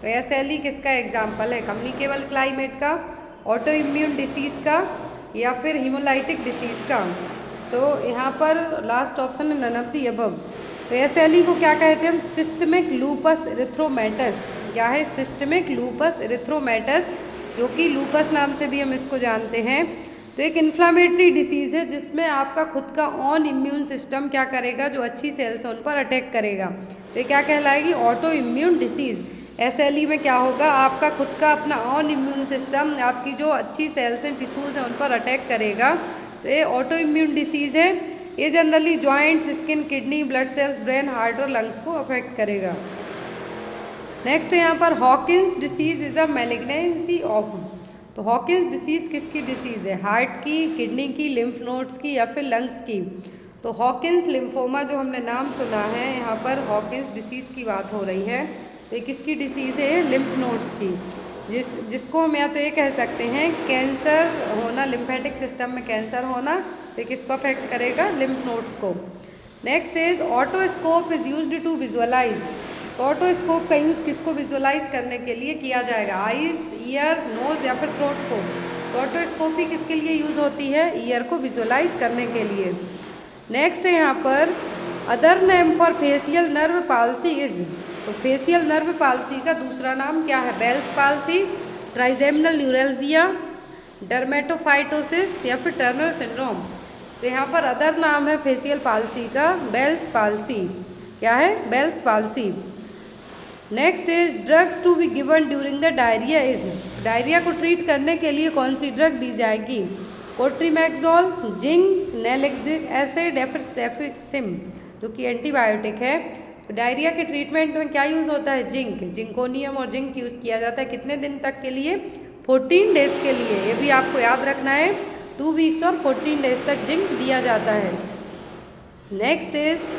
तो SLE किसका एग्जाम्पल है, कम्युनिकेबल क्लाइमेट का, ऑटो इम्यून डिसीज़ का या फिर हीमोलाइटिक डिसीज़ का। तो यहाँ पर लास्ट ऑप्शन है नन ऑफ द अबव। तो SLE को क्या कहते हैं हम, सिस्टमिक लूपस एरिथ्रोमेटस। क्या है, सिस्टमिक लूपस एरिथ्रोमेटस, जो कि लूपस नाम से भी हम इसको जानते हैं। तो एक इन्फ्लामेटरी डिसीज़ है जिसमें आपका खुद का ऑन इम्यून सिस्टम क्या करेगा, जो अच्छी सेल्स हैं उन पर अटैक करेगा, तो ये क्या कहलाएगी, ऑटो इम्यून डिसीज़। SLE में क्या होगा, आपका खुद का अपना ऑन इम्यून सिस्टम आपकी जो अच्छी सेल्स हैं, टिश्यूज़ हैं उन पर अटैक करेगा, तो ये ऑटो इम्यून डिसीज़ है। ये generally joints, skin, kidney, blood cells, brain, heart और लंग्स को अफेक्ट करेगा। नेक्स्ट है यहाँ पर Hawkins disease is a malignancy of. तो हॉकिंस डिसीज़ किसकी डिसीज़ है, हार्ट की, किडनी की, लिम्फ नोड्स की या फिर लंग्स की। तो हॉकिंस लिम्फोमा जो हमने नाम सुना है, यहाँ पर हॉकिंस डिसीज़ की बात हो रही है, तो ये किसकी डिसीज़ है, लिम्फ नोड्स की, जिसको हम या तो ये कह सकते हैं कैंसर होना, लिम्फेटिक सिस्टम में कैंसर होना, तो किसको अफेक्ट करेगा, लिम्फ नोड्स को। Next is otoscope is used to visualise. तो ऑटोस्कोप का यूज़ किसको विजुअलाइज करने के लिए किया जाएगा, आइज, ईयर, नोज या फिर थ्रोट को। तो ऑटोस्कोपी किसके लिए यूज़ होती है, ईयर को विजुअलाइज करने के लिए। नेक्स्ट है यहाँ पर other name for facial nerve palsy is. तो फेशियल नर्व पाल्सी का दूसरा नाम क्या है, Bell's palsy, trigeminal neuralgia, dermatophytosis या फिर टर्नर सिंड्रोम। तो यहाँ पर अदर नाम है फेशियल पाल्सी का बेल्स पाल्सी। क्या है, Bell's palsy. Next is drugs to be given during the diarrhoea is. Diarrhoea को ट्रीट करने के लिए कौन सी ड्रग दी जाएगी, कोट्रीमैक्सोल, जिंक, नैलेक्सिक एसिड या फिर सेफिक्सिम, जो कि एंटीबायोटिक है। तो डायरिया के ट्रीटमेंट में क्या यूज़ होता है, जिंक, जिंकोनियम और जिंक यूज़ किया जाता है। कितने दिन तक के लिए, 14 डेज के लिए। ये भी आपको याद रखना है, 2 वीक्स और 14 डेज तक जिंक दिया जाता है। Next is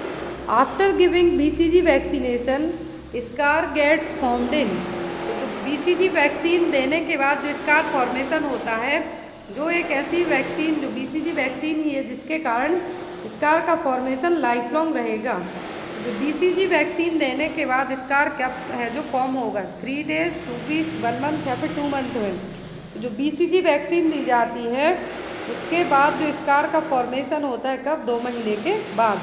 after giving BCG vaccination scar gets formed in. तो BCG वैक्सीन देने के बाद जो स्कार फॉर्मेशन होता है, जो एक ऐसी वैक्सीन, जो BCG वैक्सीन ही है जिसके कारण स्कार का फॉर्मेशन लाइफ लॉन्ग रहेगा। जो BCG वैक्सीन देने के बाद स्कार क्या है जो फॉर्म होगा, 3 डेज, 2 वीक्स, 1 मंथ या फिर 2 मंथ में। तो जो BCG वैक्सीन दी जाती है उसके बाद जो स्कार का फॉर्मेशन होता है कब, 2 महीने के बाद।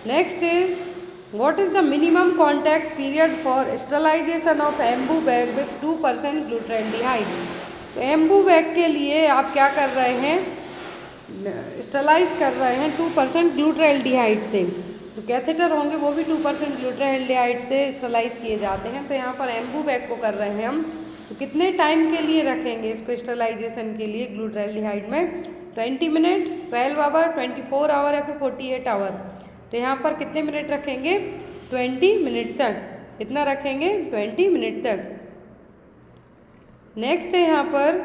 Next is what is the minimum contact period for sterilisation of Ambu bag with 2% glutaraldehyde. तो एम्बू बैग के लिए आप क्या कर रहे हैं, स्टरलाइज कर रहे हैं 2% ग्लूटाल्डिहाइड से। तो कैथेटर होंगे वो भी 2% ग्लूटाल्डिहाइड से स्टरलाइज किए जाते हैं। तो यहाँ पर एम्बू बैग को कर रहे हैं हम, तो कितने टाइम के लिए रखेंगे इसको स्टरलाइजेशन के लिए ग्लूटाल्डिहाइड में, 20 मिनट, 12 आवर, 24 आवर या फिर 48 आवर। तो यहाँ पर कितने मिनट रखेंगे, 20 मिनट तक। कितना रखेंगे, 20 मिनट तक। नेक्स्ट है यहाँ पर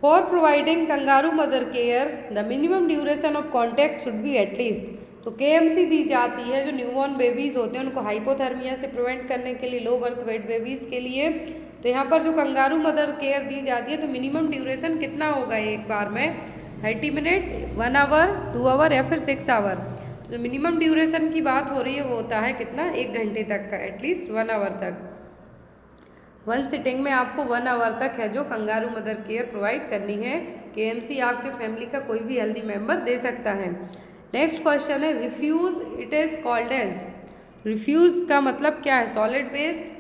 for providing kangaroo mother care the minimum duration of contact should be at least. तो KMC दी जाती है जो न्यूबॉर्न बेबीज़ होते हैं उनको हाइपोथर्मिया से प्रिवेंट करने के लिए, लो बर्थ वेट बेबीज़ के लिए। तो यहाँ पर जो कंगारू मदर केयर दी जाती है तो मिनिमम ड्यूरेशन कितना होगा एक बार में, 30 मिनट, 1 आवर, 2 आवर या फिर 6 आवर। तो मिनिमम ड्यूरेशन की बात हो रही है वो होता है कितना, 1 घंटे तक का, एटलीस्ट 1 आवर तक। 1 सिटिंग में आपको 1 आवर तक है जो कंगारू मदर केयर प्रोवाइड करनी है। KMC आपके फैमिली का कोई भी हेल्दी मेंबर दे सकता है। नेक्स्ट क्वेश्चन है refuse, it is called as. Refuse का मतलब क्या है, solid waste,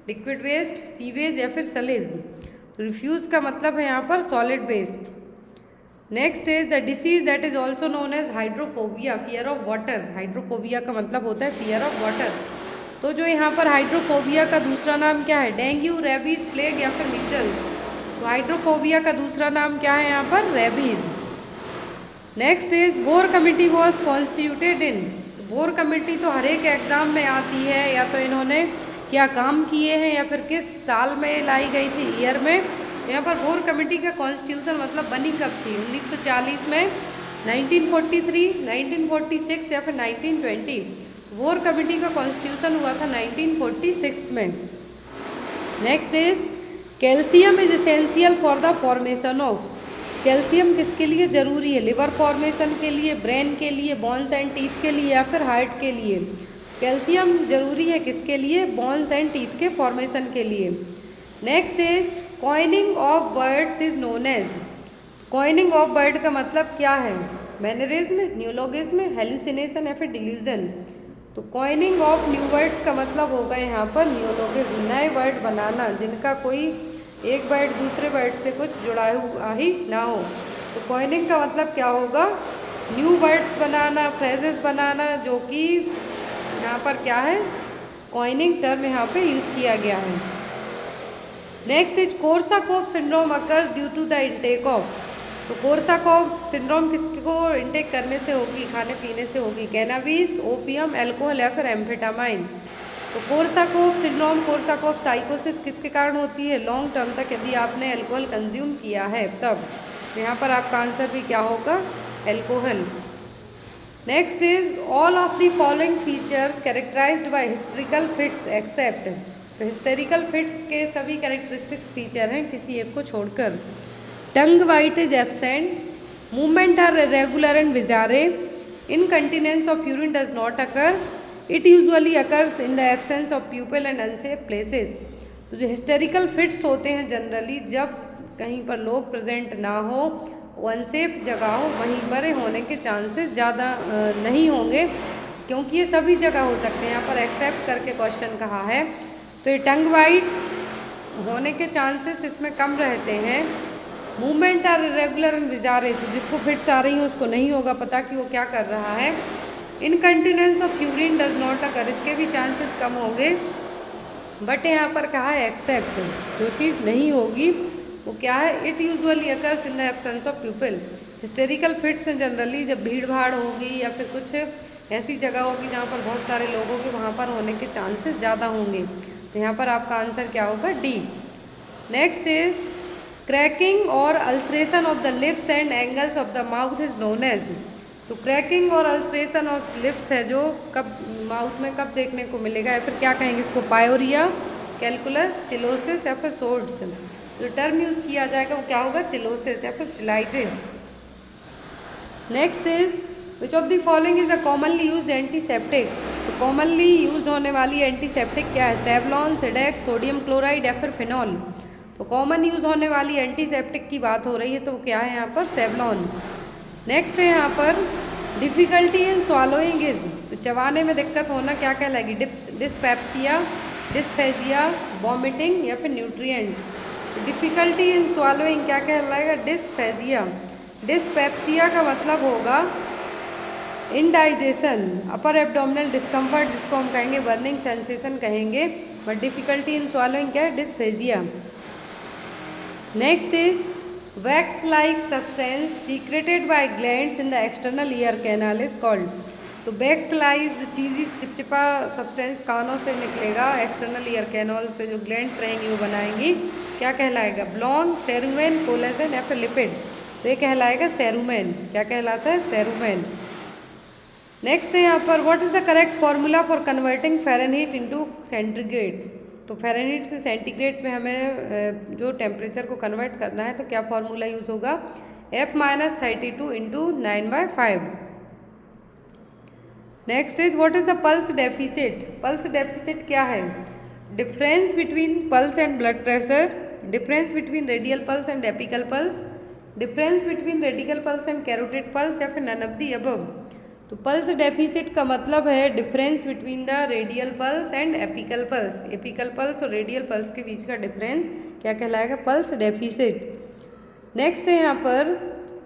liquid waste, sewage या फिर सलेज। रिफ्यूज का मतलब है यहाँ पर solid waste. Next is the disease that is also known as hydrophobia, fear of water. Hydrophobia का मतलब होता है फियर ऑफ वाटर। तो जो यहाँ पर हाइड्रोफोबिया का दूसरा नाम क्या है, डेंगू, रेबीज, प्लेग या फिर मीजल्स। तो हाइड्रोफोबिया का दूसरा नाम क्या है यहाँ पर, rabies. Next is bore committee was constituted in. Bore committee तो हर एक एग्ज़ाम में आती है, या तो इन्होंने क्या काम किए हैं या फिर किस साल में लाई गई थी, ईयर में। यहाँ पर बोर कमेटी का कॉन्स्टिट्यूशन मतलब बनी कब थी, 1940 में, 1943, 1946 या फिर 1920। बोर कमेटी का कॉन्स्टिट्यूशन हुआ था 1946 में। Next is calcium is essential for the formation of. Calcium किसके लिए ज़रूरी है, लिवर फॉर्मेशन के लिए, ब्रेन के लिए, बोन्स एंड टीथ के लिए या फिर हार्ट के लिए। कैल्शियम जरूरी है किसके लिए, बोन्स एंड टीथ के फॉर्मेशन के लिए। Next is coining of words is known as. Coining of word का मतलब क्या है, मैनरिज्म, न्यूलोगिज्म, हेलुसिनेशन या फिर डिल्यूजन। तो कॉइनिंग ऑफ न्यू वर्ड्स का मतलब होगा यहाँ पर न्यूलोगिज्म, नए वर्ड बनाना जिनका कोई एक वर्ड दूसरे वर्ड से कुछ जुड़ा हुआ ही ना हो। तो कॉइनिंग का मतलब क्या होगा, न्यू वर्ड्स बनाना, फ्रेजेस बनाना, जो कि यहाँ पर क्या है, कॉइनिंग टर्म यहाँ पे यूज़ किया गया है। Next is Korsakoff syndrome occurs due to the intake of. तो कोर्साकॉफ सिंड्रोम किसको इंटेक करने से होगी, खाने पीने से होगी, कैनाबिस, ओपियम, अल्कोहल या फिर एम्फेटामाइन। तो कोर्साकॉफ सिंड्रोम, कोर्साकॉफ साइकोसिस किसके कारण होती है, लॉन्ग टर्म तक यदि आपने अल्कोहल कंज्यूम किया है तब। तो यहाँ पर आपका आंसर भी क्या होगा, alcohol. Next is all of the following features characterized by hysterical fits except. तो हिस्टेरिकल फिट्स के सभी कैरेक्टरिस्टिक्स फीचर हैं किसी एक को छोड़कर। Tongue bite is absent, movement are irregular and bizarre, incontinence of urine does not occur, it usually occurs in the absence of people and unsafe places. तो जो हिस्टेरिकल फिट्स होते हैं जनरली जब कहीं पर लोग प्रेजेंट ना हो, अनसेफ जगह हो, वहीं पर होने के चांसेस ज़्यादा नहीं होंगे, क्योंकि ये सभी जगह हो सकते हैं। यहाँ पर एक्सेप्ट करके क्वेश्चन कहा है, तो ये टंग वाइट होने के चांसेस इसमें कम रहते हैं। Movement are irregular and bizarre, तो जिसको फिट्स आ रही है उसको नहीं होगा पता कि वो क्या कर रहा है। Incontinence of urine does not अकर, इसके भी चांसेस कम होंगे, बट यहाँ पर कहा है एक्सेप्ट, जो चीज़ नहीं होगी वो क्या है, it usually occurs in the absence of people. Hysterical fits हैं जनरली जब भीड़ भाड़ होगी या फिर कुछ ऐसी जगह होगी जहाँ पर बहुत सारे लोग होंगे, वहाँ पर होने के चांसेस ज़्यादा होंगे। तो यहाँ पर आपका आंसर क्या होगा, डी। नेक्स्ट इज क्रैकिंग और ulceration of the lips and angles of the mouth is known as. तो क्रैकिंग और अल्सरेशन ऑफ लिप्स है जो कब माउथ में कब देखने को मिलेगा, या फिर क्या कहेंगे इसको, पायोरिया, कैलकुलस, चिलोसिस या फिर सोर्ड्स। जो टर्म यूज़ किया जाएगा वो क्या होगा, चिलोसिस या फिर cheilitis. Next is which of the following is a commonly used antiseptic. तो कॉमनली यूज्ड होने वाली एंटीसेप्टिक क्या है, सेवलॉन, सिडेक्स, सोडियम क्लोराइड या फिर फिनॉल। तो कॉमन यूज़ होने वाली एंटीसेप्टिक की बात हो रही है, तो क्या है यहाँ पर, सेवलॉन। नेक्स्ट है यहाँ पर डिफ़िकल्टी इन स्वालोइंग इज। तो चबाने में दिक्कत होना क्या कहलाएगी, डिस्पेप्सिया, डिस्फेजिया, वॉमिटिंग या फिर न्यूट्रिएंट्स। डिफ़िकल्टी इन स्वालोइंग क्या कहलाएगा, डिस्फेजिया। डिस्पेप्सिया का मतलब होगा इनडाइजेशन, अपर एब्डोमिनल डिस्कम्फर्ट जिसको हम कहेंगे बर्निंग सेंसेशन कहेंगे, बट डिफ़िकल्टी इन स्वालोइंग क्या है, dysphagia. Next is wax like substance secreted by glands in the external ear canal is called. तो वैक्स लाइज जो चीज़ी चिपचिपा सब्सटेंस कानों से निकलेगा, एक्सटर्नल ईयर कैनाल से जो ग्लैंड्स रहेंगी वो बनाएंगी, क्या कहलाएगा, ब्लॉन, सेरुमेन, कोलेजन या फिर लिपिड। तो ये कहलाएगा सेरुमेन। क्या कहलाता है, सेरुमेन। नेक्स्ट है यहाँ पर what is the correct formula for converting Fahrenheit into centigrade. तो फ़ारेनहीट से सेंटीग्रेड में हमें जो टेम्परेचर को कन्वर्ट करना है तो क्या फॉर्मूला यूज़ होगा, F-32 into 9/5। Next is what is the pulse deficit. Pulse deficit क्या है, difference between pulse and blood pressure, difference between radial pulse and apical pulse, difference between radical pulse and carotid pulse, या फिर none of the above. तो pulse deficit का मतलब है difference between the radial pulse and apical pulse. Apical pulse और radial pulse के बीच का difference क्या कहलाएगा, पल्स डेफिसिट। नेक्स्ट है यहाँ पर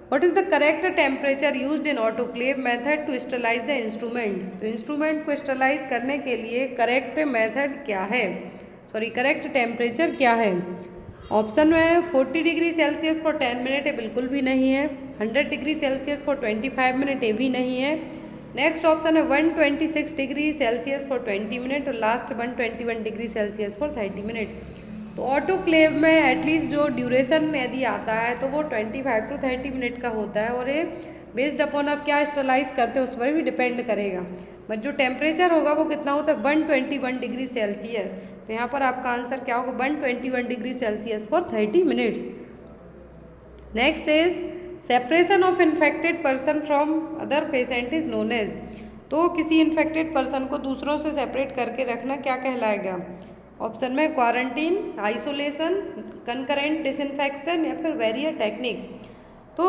what is the correct temperature used in autoclave method to sterilise the instrument. तो इंस्ट्रूमेंट को स्टरलाइज करने के लिए करेक्ट मेथड क्या है, करेक्ट टेम्परेचर क्या है। ऑप्शन में है 40 डिग्री सेल्सियस फॉर 10 मिनट, ये बिल्कुल भी नहीं है। 100 डिग्री सेल्सियस फॉर 25 मिनट, ये भी नहीं है। नेक्स्ट ऑप्शन है 126 डिग्री सेल्सियस फॉर 20 मिनट और last 121 degree Celsius for 30 minute. तो ऑटोक्लेव में एटलीस्ट जो ड्यूरेशन में यदि आता है तो वो 25 to 30 मिनट का होता है, और ये बेस्ड अपॉन आप क्या स्टरलाइज करते हैं उस पर भी डिपेंड करेगा। बट जो टेम्परेचर होगा वो कितना होता है, 121 डिग्री सेल्सियस। तो यहाँ पर आपका आंसर क्या होगा, 121 degree Celsius for 30 minutes. Next is separation of infected person from other patient is known as. तो किसी इन्फेक्टेड पर्सन को दूसरों से सेपरेट करके रखना क्या कहलाएगा। ऑप्शन में क्वारंटीन, आइसोलेशन, कंकरेंट डिसइंफेक्शन, या फिर वेरियर टेक्निक। तो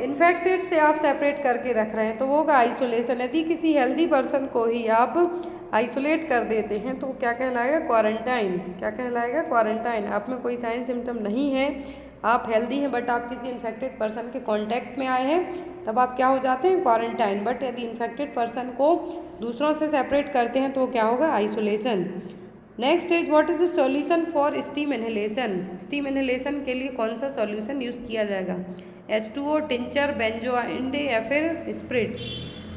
इन्फेक्टेड से आप सेपरेट करके रख रहे हैं तो वो होगा आइसोलेशन। यदि किसी हेल्दी पर्सन को ही आप आइसोलेट कर देते हैं तो क्या कहलाएगा, क्वारंटाइन। क्या कहलाएगा, क्वारंटाइन। आप में कोई साइन सिम्टम नहीं है, आप हेल्दी हैं, बट आप किसी इन्फेक्टेड पर्सन के कांटेक्ट में आए हैं तब आप क्या हो जाते हैं, क्वारंटाइन। बट यदि इन्फेक्टेड पर्सन को दूसरों से सेपरेट करते हैं तो क्या होगा, isolation. Next is what is the solution for steam inhalation. Steam inhalation के लिए कौन सा सॉल्यूशन यूज़ किया जाएगा, H2O, टिंचर, बेंजोइंड, या फिर स्प्रिट।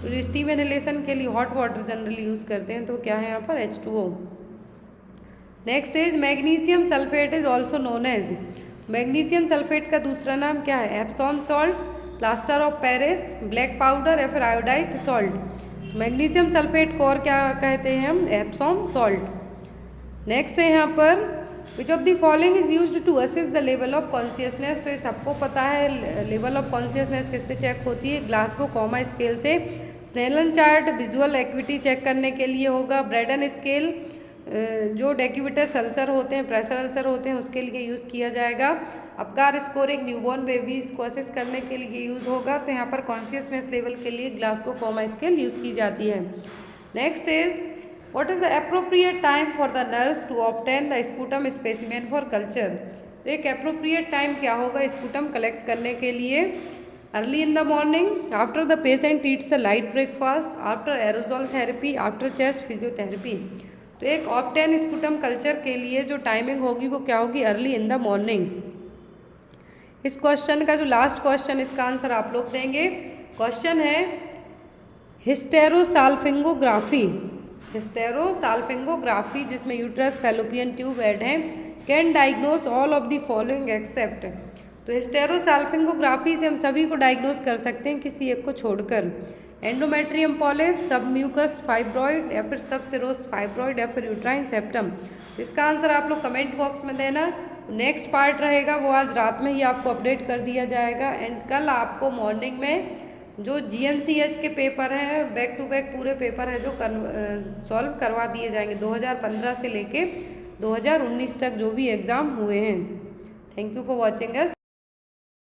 तो जो स्टीम इनहेलेशन के लिए हॉट वाटर जनरली यूज़ करते हैं तो क्या है यहाँ पर, H2O। Next is magnesium sulphate is also known as. Magnesium sulphate का दूसरा नाम क्या है, Epsom salt, plaster of Paris, black powder, या फिर आयोडाइज्ड सॉल्ट। मैग्नीशियम सल्फेट को और क्या कहते हैं हम, एप्सॉम सॉल्ट। नेक्स्ट है यहाँ पर which of the following is used to assess the level of consciousness. तो ये सबको पता है, लेवल ऑफ कॉन्शियसनेस किससे चेक होती है, ग्लासगो कॉमा स्केल से। Snellen chart visual activity check करने के लिए होगा। ब्रेडन स्केल जो डेक्यूबिटस अल्सर होते हैं, प्रेशर अल्सर होते हैं, उसके लिए यूज़ किया जाएगा। अपकार स्कोरिंग न्यूबॉर्न बेबीज़ को असेस करने के लिए यूज़ होगा। तो यहाँ पर कॉन्शियसनेस लेवल के लिए ग्लासगो कॉमा स्केल यूज़ की जाती है। Next is what is the appropriate time for the nurse to obtain the sputum specimen for culture. तो एक अप्रोप्रिएट टाइम क्या होगा स्पूटम कलेक्ट करने के लिए, early in the morning, after the patient Yeats a light breakfast, after aerosol therapy, after chest physiotherapy. तो एक obtain sputum culture के लिए जो टाइमिंग होगी वो क्या होगी, अर्ली इन द मॉर्निंग। इस क्वेश्चन का जो लास्ट क्वेश्चन, इसका आंसर आप लोग देंगे। क्वेश्चन है हिस्टेरोसाल्फिंगोग्राफी। हिस्टेरोसाल्फिंगोग्राफी जिसमें यूट्रस, फैलोपियन ट्यूब ऐड हैं, can diagnose all of the following except. तो हिस्टेरोसाल्फिंगोग्राफी से हम सभी को डायग्नोस कर सकते हैं किसी एक को छोड़कर। एंडोमेट्रियम पॉलिप, सब म्यूकस फाइब्रॉइड, या फिर सब सिरोस फाइब्रॉइड, या फिर यूट्राइन सेप्टम। तो इसका आंसर आप लोग कमेंट बॉक्स में देना। नेक्स्ट पार्ट रहेगा वो आज रात में ही आपको अपडेट कर दिया जाएगा। एंड कल आपको मॉर्निंग में जो GMCH के पेपर हैं, बैक टू बैक पूरे पेपर हैं जो सॉल्व करवा दिए जाएंगे 2015 से लेके 2019 तक जो भी एग्ज़ाम हुए हैं। Thank you for watching us.